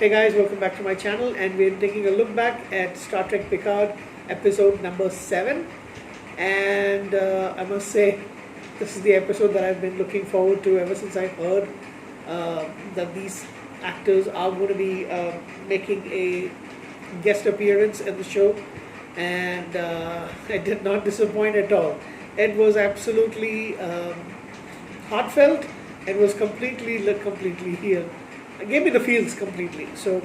Hey guys, welcome back to my channel, and we're taking a look back at Star Trek Picard episode number 7. And I must say, this is the episode that I've been looking forward to ever since I heard that these actors are going to be making a guest appearance in the show. And it did not disappoint at all. It was absolutely heartfelt. It was completely here. It gave me the feels completely. So,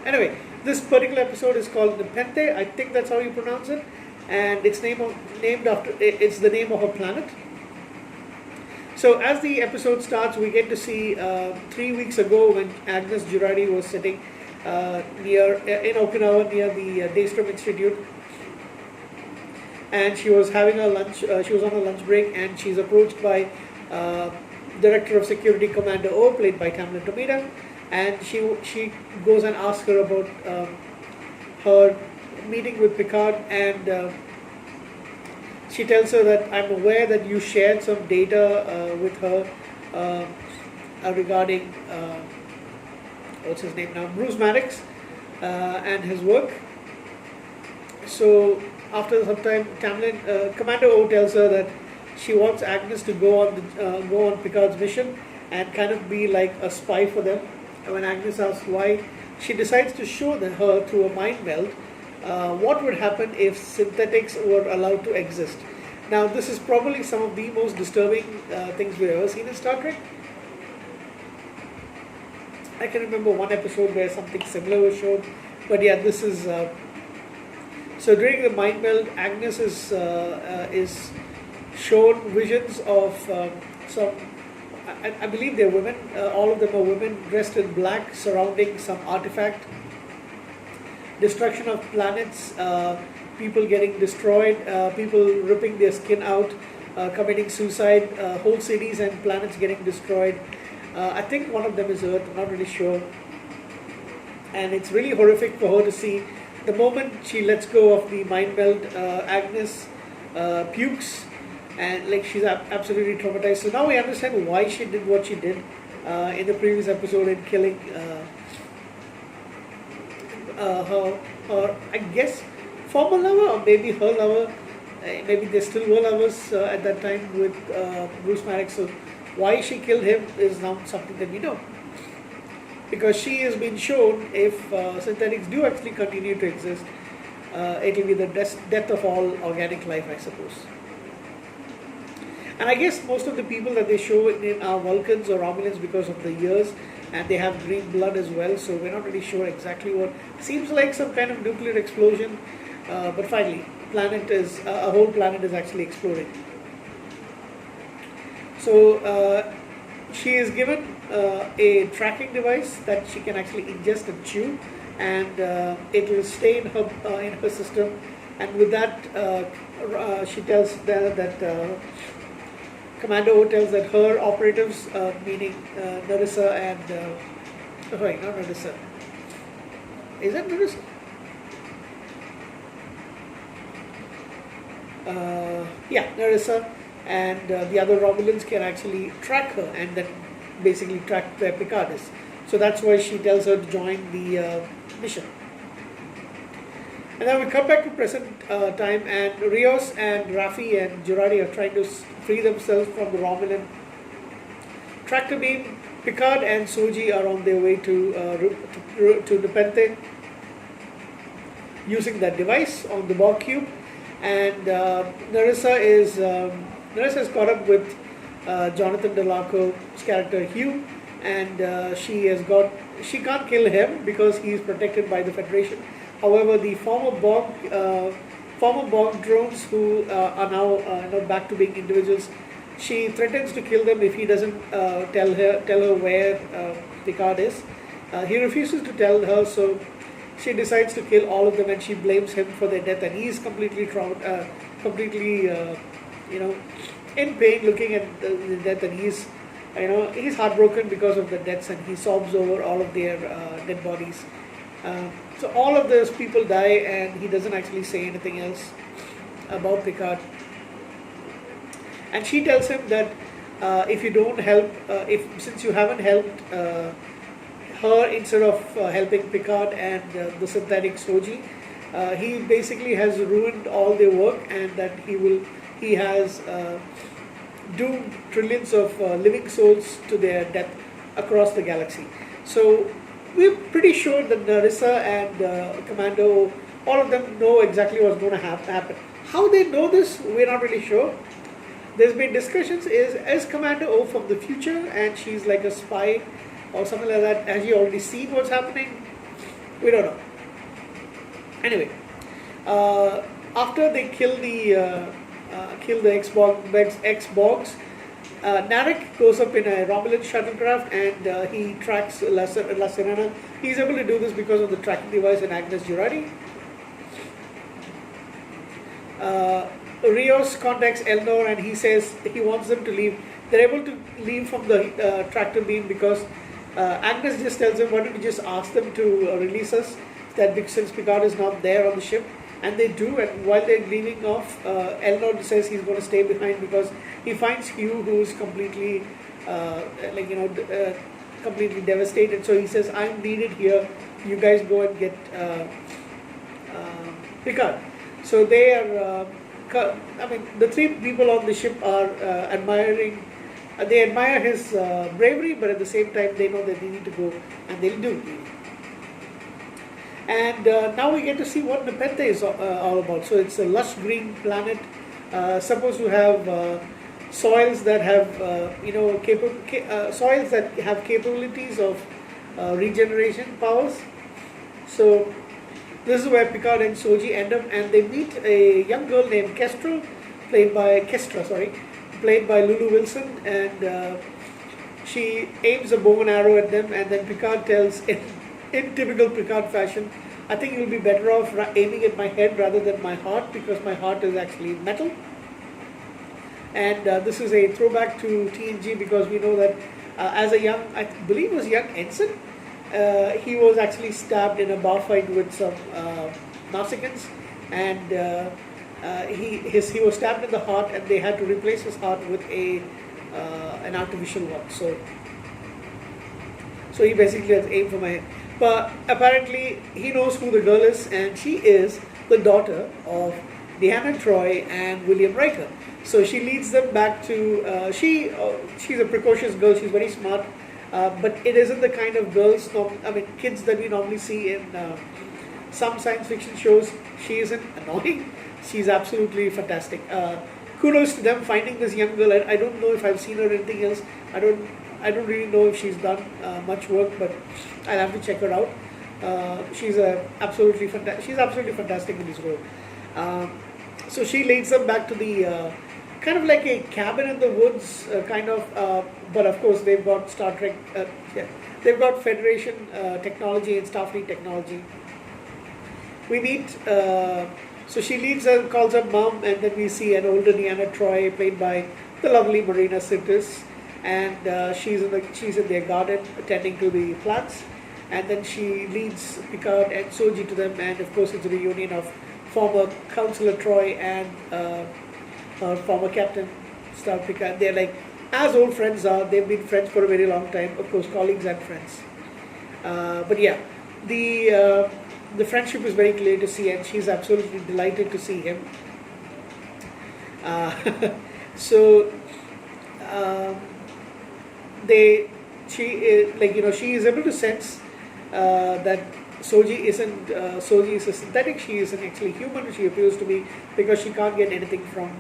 anyway, this particular episode is called Nepenthe. I think that's how you pronounce it, and it's named after. It's the name of a planet. So, as the episode starts, we get to see 3 weeks ago when Agnes Jurati was sitting in Okinawa near the Daystrom Institute, and she was having a lunch. She was on a lunch break, and she's approached by Director of Security Commander O, played by Tamlyn Tomita, and she goes and asks her about her meeting with Picard, and she tells her that I'm aware that you shared some data with her regarding what's his name now, Bruce Maddox, and his work. So after some time, Commander O tells her that she wants Agnes to go on Picard's mission and kind of be like a spy for them. And when Agnes asks why, she decides to show her through a mind meld what would happen if synthetics were allowed to exist. Now, this is probably some of the most disturbing things we've ever seen in Star Trek. I can remember one episode where something similar was shown, but yeah, this is. So during the mind meld, Agnes is shown visions of some, I believe they're women, all of them are women dressed in black surrounding some artifact, destruction of planets, people getting destroyed, people ripping their skin out, committing suicide, whole cities and planets getting destroyed. I think one of them is Earth, I'm not really sure. And it's really horrific for her to see. The moment she lets go of the mind meld, Agnes pukes, and like she's absolutely traumatized. So now we understand why she did what she did in the previous episode in killing her, I guess, former lover, or maybe her lover. Maybe they still were lovers at that time with Bruce Maddox. So why she killed him is now something that we know. Because she has been shown if synthetics do actually continue to exist, it will be the death of all organic life, I suppose. And I guess most of the people that they show in are Vulcans or Romulans because of the years, and they have green blood as well, so we're not really sure exactly what. Seems like some kind of nuclear explosion, but finally, a whole planet is actually exploding. So she is given a tracking device that she can actually ingest and chew, and it will stay in her system, and with that she tells that Commander O tells that her operatives, meaning Narissa and sorry, not Narissa. Is that Narissa? Yeah, Narissa and the other Romulans can actually track her and then basically track where Picard is. So that's why she tells her to join the mission. And then we come back to present time, and Rios and Raffi and Jurati are trying to free themselves from the Romulan tractor beam. Picard and Soji are on their way to Nepenthe using that device on the Borg cube, and Narissa is caught up with Jonathan Delacour's character Hugh, and she can't kill him because he is protected by the Federation. However, the former Borg drones who are now back to being individuals, she threatens to kill them if he doesn't tell her where Picard is. He refuses to tell her, so she decides to kill all of them, and she blames him for their death. And he is completely in pain, looking at the death, and he's heartbroken because of the deaths, and he sobs over all of their dead bodies. So all of those people die, and he doesn't actually say anything else about Picard. And she tells him that if you don't help, since you haven't helped her instead of helping Picard and the synthetic Soji. He basically has ruined all their work, and that he has doomed trillions of living souls to their death across the galaxy. So we're pretty sure that Narissa and Commando, all of them know exactly what's going to happen. How they know this, we're not really sure. There's been discussions, is Commander O from the future and she's like a spy or something like that? Has she already seen what's happening? We don't know. Anyway, after they kill the X-Bogs, Narek goes up in a Romulan shuttlecraft and he tracks La Sirena. He's able to do this because of the tracking device in Agnes Jurati. Rios contacts Elnor and he says he wants them to leave. They're able to leave from the tractor beam because Agnes just tells him, why don't you just ask them to release us, that since Picard is not there on the ship. And they do, and while they're leaving off, Elnor says he's going to stay behind because he finds Hugh, who's completely completely devastated. So he says, I'm needed here, you guys go and get Picard. So they are, the three people on the ship are admiring, they admire his bravery, but at the same time they know that they need to go, and they'll do. And now we get to see what Nepenthe is all about. So it's a lush green planet, supposed to have soils that have, soils that have capabilities of regeneration powers. So this is where Picard and Soji end up, and they meet a young girl named Kestra, played by Lulu Wilson, and she aims a bow and arrow at them, and then Picard tells, in typical Picard fashion, I think you'll be better off aiming at my head rather than my heart, because my heart is actually metal. And this is a throwback to TNG, because we know that as a young, I believe it was young ensign, he was actually stabbed in a bar fight with some Nausicaans, and he was stabbed in the heart, and they had to replace his heart with an artificial one. So he basically has aimed for my head. But apparently he knows who the girl is, and she is the daughter of Deanna Troi and William Riker. So she leads them back to, she's a precocious girl, she's very smart, but it isn't the kind of kids that we normally see in some science fiction shows. She isn't annoying, she's absolutely fantastic. Kudos to them finding this young girl. I don't know if I've seen her anything else. I don't really know if she's done much work, but I'll have to check her out. She's absolutely fantastic in this role. So she leads them back to the kind of like a cabin in the woods, but of course they've got Star Trek, they've got Federation technology and Starfleet technology. We meet, so she leaves her, calls her mom, and then we see an older Deanna Troi, played by the lovely Marina Sirtis, and she's in their garden attending to the plants, and then she leads Picard and Soji to them, and of course it's a reunion of former Counselor Troi and former Captain Star Picard. They're like, as old friends are, they've been friends for a very long time, of course colleagues and friends. But yeah, the friendship is very clear to see, and she's absolutely delighted to see him. She is able to sense that Soji is a synthetic. She isn't actually human. She appears to be, because she can't get anything from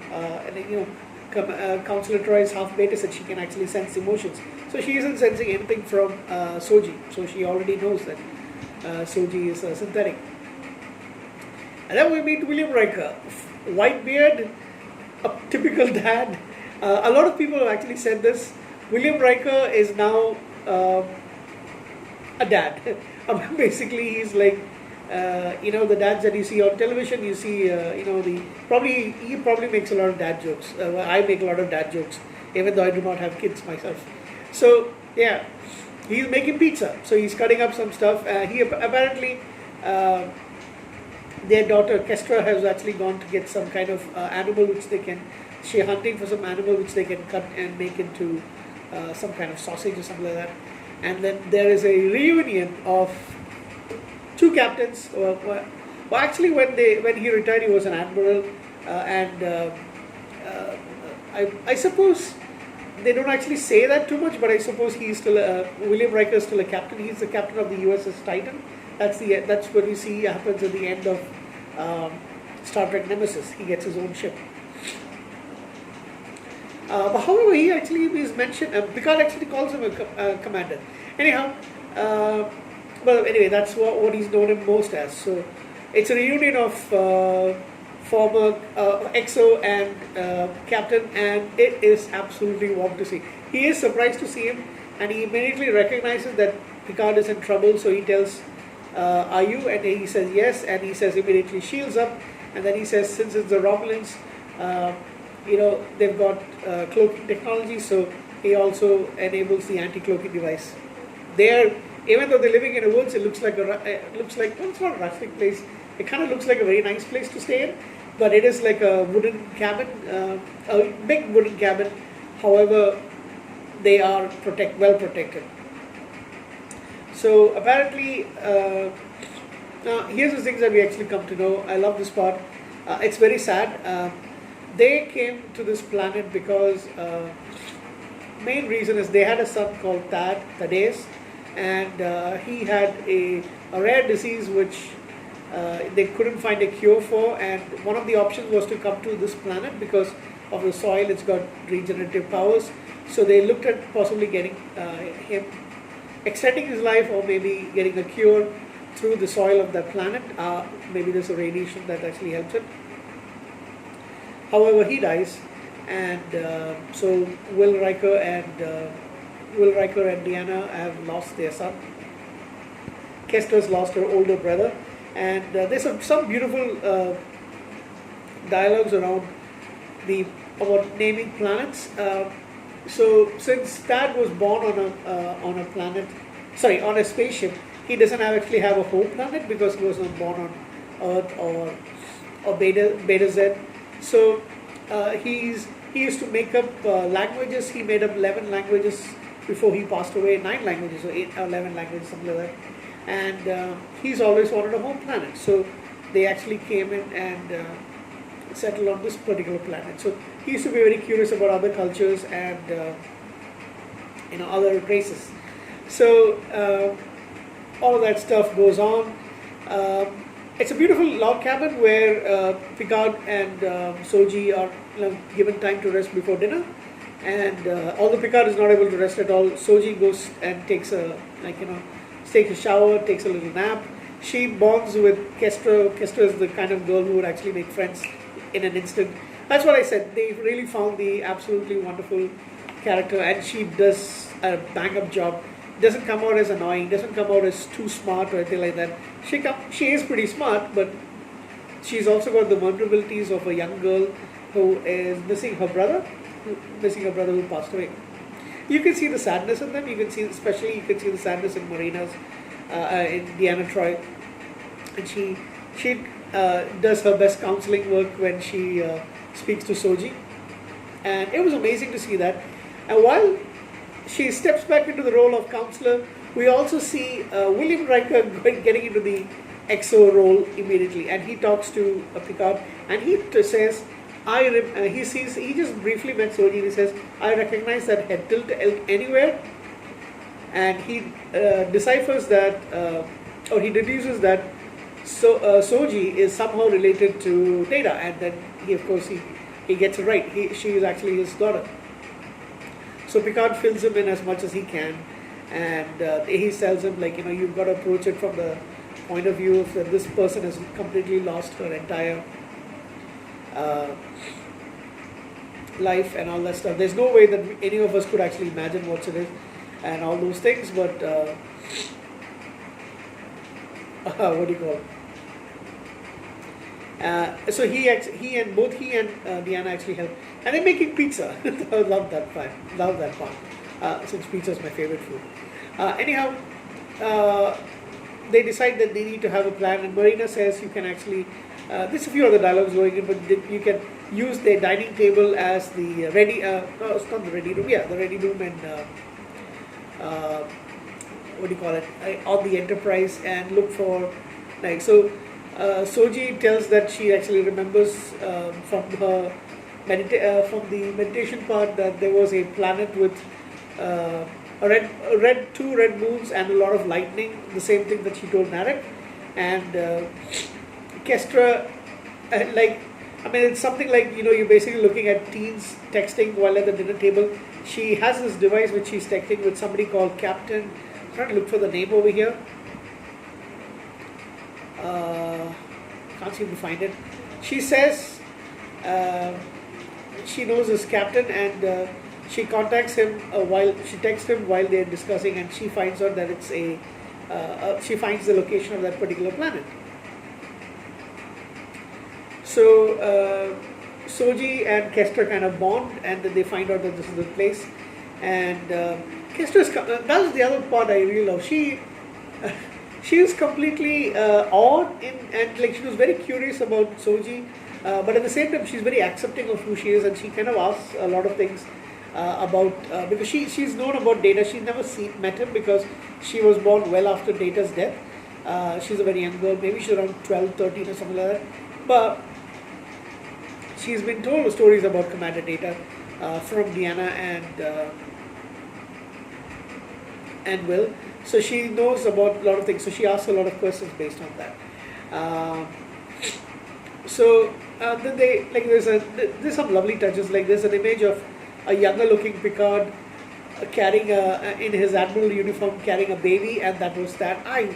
Counselor Troy's half beta said she can actually sense emotions. So she isn't sensing anything from Soji. So she already knows that Soji is synthetic. And then we meet William Riker, white beard, a typical dad. A lot of people have actually said this. William Riker is now a dad. Basically, he's like, the dads that you see on television. You see, he probably makes a lot of dad jokes. I make a lot of dad jokes, even though I do not have kids myself. So yeah, he's making pizza. So he's cutting up some stuff. He apparently, their daughter Kestra has actually gone to get some kind of animal which they can. She's hunting for some animal which they can cut and make into some kind of sausage or something like that. and then there is a reunion of two captains. Well, actually, when he retired, he was an admiral, and uh, I suppose they don't actually say that too much, but I suppose he's still William Riker is still a captain. He's the captain of the USS Titan. That's what you see happens at the end of Star Trek Nemesis. He gets his own ship. But however, he actually is mentioned. Picard actually calls him a commander. Anyhow, well, anyway, that's what he's known most as. So it's a reunion of former XO and captain, and it is absolutely warm to see. He is surprised to see him, and he immediately recognizes that Picard is in trouble. So he tells, "Are you?" And he says yes, and he says immediately, "Shields up." And then he says, since it's the Romulans, they've got cloaking technology, so he also enables the anti-cloaking device. Even though they're living in the woods, it looks like well, it's not a rustic place. It kind of looks like a very nice place to stay in, but it is like a wooden cabin, a big wooden cabin. However, they are well protected. So apparently, now here's the things that we actually come to know. I love this part. It's very sad. They came to this planet because main reason is they had a son called Thaddeus, and he had a rare disease which they couldn't find a cure for, and one of the options was to come to this planet because of the soil. It's got regenerative powers, so they looked at possibly getting him extending his life, or maybe getting a cure through the soil of that planet. Maybe there's a radiation that actually helps it. However, he dies, and so Will Riker and Deanna have lost their son. Kestra's lost her older brother, and there's some beautiful dialogues around about naming planets. So since Tad was born on a planet, on a spaceship, he doesn't actually have a home planet because he was not born on Earth or Beta Z. So he used to make up languages. He made up 11 languages before he passed away. 9 languages or 8 or 11 languages, something like that. And he's always wanted a home planet. So they actually came in and settled on this particular planet. So he used to be very curious about other cultures and other races. So all of that stuff goes on. It's a beautiful log cabin where Picard and Soji are given time to rest before dinner. And although Picard is not able to rest at all, Soji goes and takes a shower, takes a little nap. She bonds with Kestra. Kestra is the kind of girl who would actually make friends in an instant. That's what I said. They really found the absolutely wonderful character, and she does a bang-up job. Doesn't come out as annoying, doesn't come out as too smart or anything like that. She is pretty smart, but she's also got the vulnerabilities of a young girl who is missing her brother who passed away. You can see the sadness in them. You can see the sadness in Marina's, in Deanna Troi, and she does her best counseling work when she speaks to Soji, and it was amazing to see that. And while she steps back into the role of counselor, we also see William Riker getting into the XO role immediately, and he talks to Picard, and he says, he just briefly met Soji, and he says, "I recognize that head tilt anywhere," and he deciphers that, or he deduces that Soji is somehow related to Data, and then he gets it right. She is actually his daughter. So Picard fills him in as much as he can, and he tells him, you've got to approach it from the point of view of that this person has completely lost her entire life and all that stuff. There's no way that any of us could actually imagine what it is and all those things, but what do you call it? So he and Deanna actually help, and they're making pizza. I love that part. Since pizza is my favorite food. Anyhow, they decide that they need to have a plan, and Marina says you can actually. There's a few other dialogues going in, but you can use their dining table as the ready. No, it's not the ready room. Yeah, the ready room, and what do you call it, on the Enterprise and look for, like, so Soji tells that she actually remembers from her from the meditation part that there was a planet with two red moons and a lot of lightning, the same thing that she told Narek. And Kestra, like, I mean, it's something like, you're basically looking at teens texting while at the dinner table. She has this device which she's texting with somebody called Captain. I'm trying to look for the name over here. Can't seem to find it. She says she knows this Captain, and she contacts him she texts him while they're discussing, and she finds out that it's she finds the location of that particular planet. So Soji and Kester kind of bond, and then they find out that this is the place. And Kester's that's the other part I really love. She was completely awed and like she was very curious about Soji, but at the same time she's very accepting of who she is, and she kind of asks a lot of things about because she's known about Data. She's never met him because she was born well after Data's death. She's a very young girl, maybe she's around 12, 13 or something like that. But she's been told stories about Commander Data from Deanna and Will. So she knows about a lot of things. So she asks a lot of questions based on that. Then they like there's some lovely touches. Like there's an image of a younger looking Picard carrying in his admiral uniform, carrying a baby, and that was that. I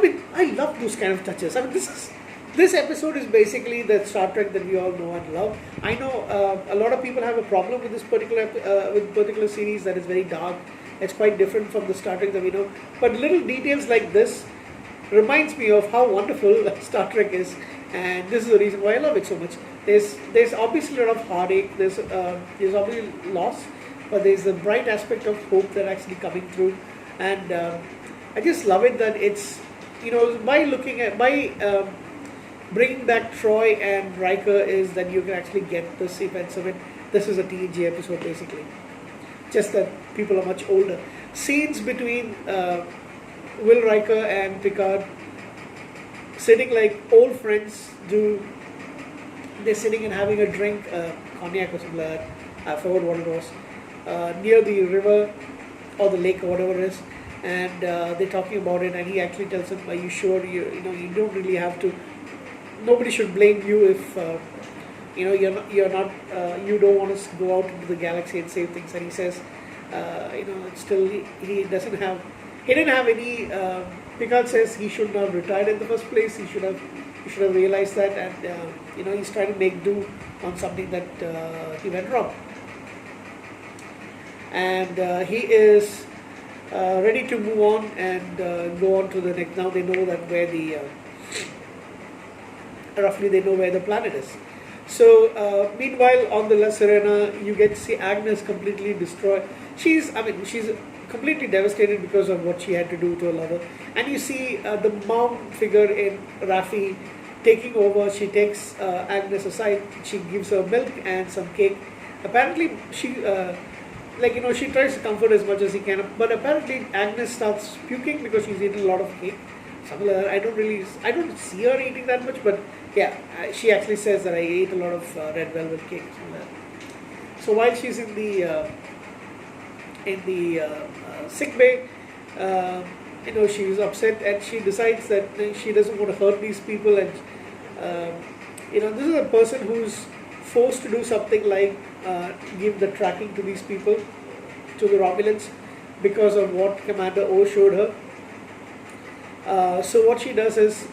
mean, I love those kind of touches. I mean, this episode is basically the Star Trek that we all know and love. I know a lot of people have a problem with this particular series that is very dark. It's quite different from the Star Trek that we know. But little details like this reminds me of how wonderful Star Trek is, and this is the reason why I love it so much. There's obviously a lot of heartache. There's obviously loss, but there's a bright aspect of hope that actually coming through, and I just love it that it's by bringing back Troy and Riker is that you can actually get the sequence of it. This is a TNG episode basically, just that people are much older. Scenes between Will Riker and Picard sitting like old friends do. They're sitting and having a drink, cognac or something like that. I forgot what it was. Near the river or the lake or whatever it is, and they're talking about it. And he actually tells him, "Are you sure? You don't really have to. Nobody should blame you if you're not. You don't want to go out into the galaxy and save things." And he says, it's still he doesn't have. He didn't have any. Picard says he shouldn't have retired in the first place. He should have realized that, and he's trying to make do on something that he went wrong. And he is ready to move on and go on to the next. Now they know that where the roughly they know where the planet is. So meanwhile, on the La Serena, you get to see Agnes completely destroyed. She's completely devastated because of what she had to do to her lover. And you see the mom figure in Raffi taking over. She takes Agnes aside. She gives her milk and some cake. Apparently, she she tries to comfort as much as he can. But apparently, Agnes starts puking because she's eaten a lot of cake. Something like that. I don't see her eating that much, but yeah, she actually says that I ate a lot of red velvet cake. Something like that. So while she's in the sick bay, she's upset and she decides that she doesn't want to hurt these people, and this is a person who's forced to do something like give the tracking to these people, to the Romulans, because of what Commander O showed her. So what she does is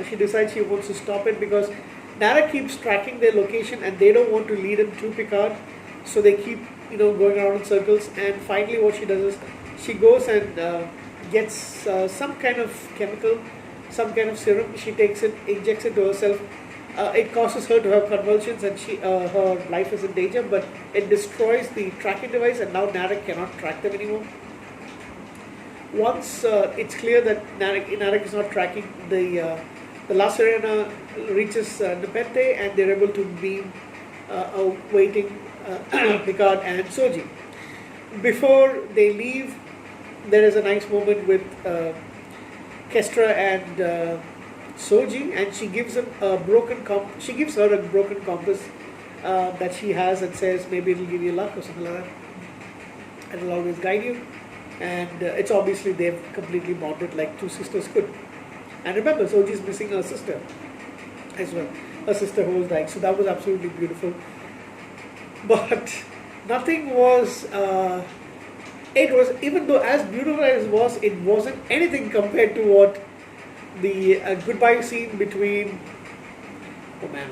she decides she wants to stop it because Narek keeps tracking their location and they don't want to lead him to Picard, so they keep going around in circles. And finally what she does is she goes and gets some kind of chemical, some kind of serum. She takes it, injects it to herself. It causes her to have convulsions and her life is in danger, but it destroys the tracking device and now Narek cannot track them anymore. Once it's clear that Narek is not tracking, the La Serena reaches Nepenthe and they're able to beam waiting Picard and Soji. Before they leave, there is a nice moment with Kestra and Soji, and she gives him a she gives her a broken compass that she has, and says maybe it'll give you luck or something like that. It'll always guide you, and it's obviously they've completely bonded like two sisters could. And remember, Soji's missing her sister as well, her sister who was dying. So that was absolutely beautiful. But nothing was. It was, even though as beautiful as it was, it wasn't anything compared to what the goodbye scene between. Oh man.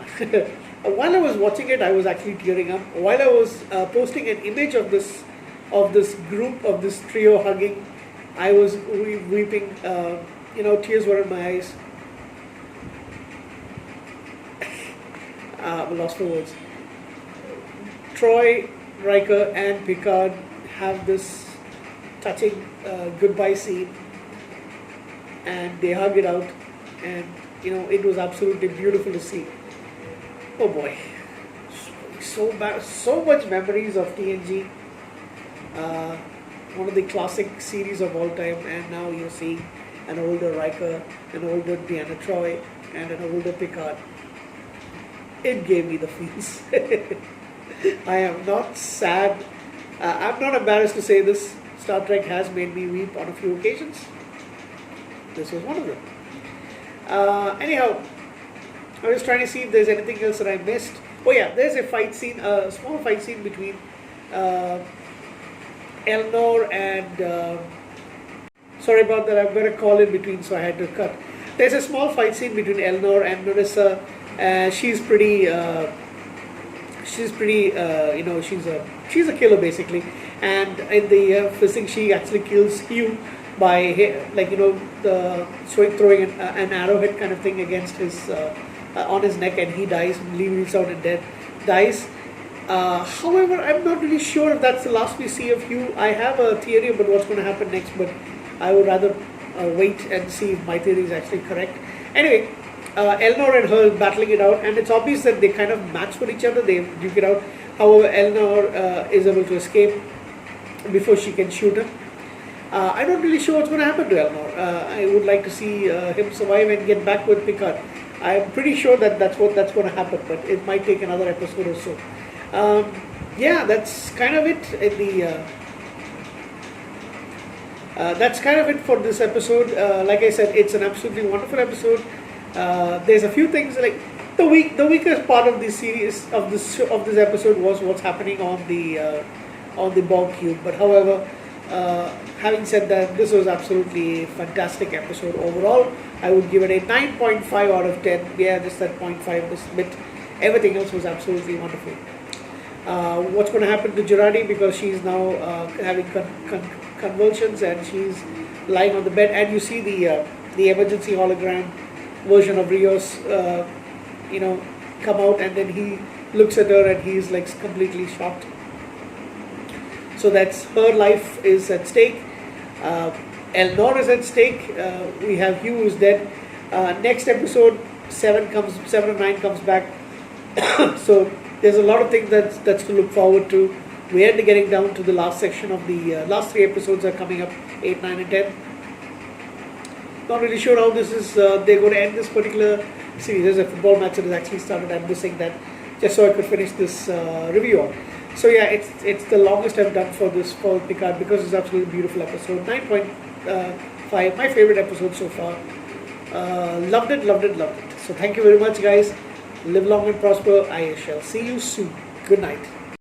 While I was watching it, I was actually tearing up. While I was posting an image of this group, of this trio hugging, I was weeping. Tears were in my eyes. I'm lost for words. Troy, Riker, and Picard have this touching goodbye scene, and they hug it out, and it was absolutely beautiful to see. Oh boy, so much memories of TNG. One of the classic series of all time, and now you're seeing an older Riker, an older Deanna Troi, and an older Picard. It gave me the feels. I am not sad. I'm not embarrassed to say this. Star Trek has made me weep on a few occasions. This was one of them. Anyhow, I was trying to see if there's anything else that I missed. Oh yeah, there's a fight scene, a small fight scene between Elnor and... sorry about that, I've got a call in between, so I had to cut. There's a small fight scene between Elnor and Marissa. She's pretty, she's a killer basically. And in the physics, she actually kills Hugh by throwing an arrowhead kind of thing against his on his neck, and he dies, leaves out and dies. However, I'm not really sure if that's the last we see of Hugh. I have a theory about what's going to happen next, but I would rather wait and see if my theory is actually correct. Anyway, Elnor and her battling it out, and it's obvious that they kind of match for each other. They duke it out. However, Elnor is able to escape before she can shoot him. I'm not really sure what's going to happen to Elnor. I would like to see him survive and get back with Picard. I'm pretty sure that that's going to happen, but it might take another episode or so. Yeah, that's kind of it. That's kind of it for this episode. Like I said, it's an absolutely wonderful episode. There's a few things like the weakest part of this series of this episode was what's happening on the Borg cube. But however, having said that, this was absolutely a fantastic episode overall. I would give it a 9.5 out of 10. Yeah, just that 0.5 this bit. Everything else was absolutely wonderful. What's going to happen to Girardi, because she's now having convulsions and she's lying on the bed, and you see the emergency hologram version of Rios come out, and then he looks at her and he's like completely shocked. So that's her life is at stake. Elnor is at stake. We have Hugh who's dead. Next episode 7 and 9 comes back. So there's a lot of things that's to look forward to. We are getting down to the last section of the last 3 episodes are coming up, 8, 9 and 10. Not really sure how this is, they're going to end this particular series. There's a football match that has actually started. I'm missing that just so I could finish this review on. So yeah, it's the longest I've done for Picard, because it's absolutely beautiful episode. 9.5, my favorite episode so far. Loved it. So thank you very much, guys. Live long and prosper. I shall see you soon. Good night.